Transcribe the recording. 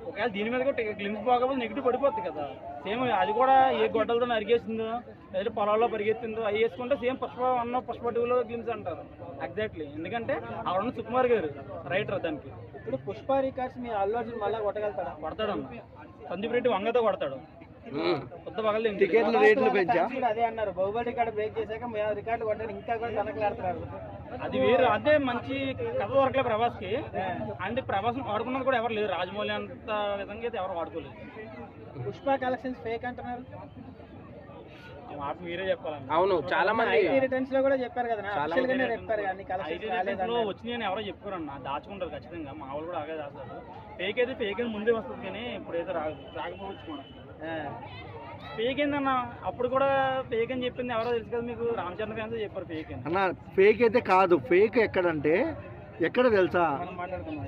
ఒకవేళ దీని మీద కూడా గ్లిమ్స్ పోకపోతే నెగిటివ్ పడిపోద్ది కదా. సేమ్ అది కూడా ఏ గొడ్డలతో నరిగేసిందో లేదా పొలాల్లో పరిగెత్తిందో అవి వేసుకుంటే సేమ్ పుష్ప 1 పుష్ప 2లో గ్లిమ్స్ అంటారు ఎగ్జాక్ట్లీ. ఎందుకంటే అక్కడ ఉన్న సుకుమార్ గారు రైటర్ దానికి. ఇప్పుడు పుష్ప రికార్డ్స్ మీ అల్లు అర్జున్ మళ్ళీ కొట్టగలుగుతాడా? కొడతాడు అన్న. సందీప్ రెడ్డి వంగతో కొడతాడు. కొత్త పగలు టికెట్ల రేట్లు పెంచా అదే అన్నారు, బాహుబలి రికార్డు బ్రేక్ చేశాక రికార్డు కొట్టాడు, ఇంకా కూడా తనకలాడుతున్నారు. అది వేరు. అదే మంచి కథ దొరకలే ప్రభాస్కి. అంటే ప్రభాస్ వాడుకున్నది కూడా ఎవరు లేరు. రాజమౌళి అంత విధంగా అయితే ఎవరు వాడుకోలేదు. పుష్ప కలెక్షన్స్ ఫేక్ అంటున్నారు. ఆ మాట మీరే చెప్పాలండి. అవును, చాలా మంది ఐటీ రిటర్న్స్ లో కూడా చెప్పారు కదా, చెప్పారు కానీ కలెక్షన్స్ వచ్చినాయని ఎవరో చెప్పుకోరన్న. దాచుకుంటారు ఖచ్చితంగా. మా వాళ్ళు కూడా ఆగే దాస్తారు. ఫేక్ అయితే ఫేక్ అని ముందే వస్తుంది కానీ ఇప్పుడైతే రాకపోవచ్చు కూడా. ఫేక్ ఏందన్న, అప్పుడు కూడా ఫేక్ అని చెప్పింది ఎవరో తెలుసు కదా మీకు, రామచంద్ర ఫ్యాన్స్ చెప్పారు ఫేక్ అని. అన్న ఫేక్ అయితే కాదు, ఫేక్ ఎక్కడంటే ఎక్కడ తెలుసా మనం మాట్లాడుతున్నాం.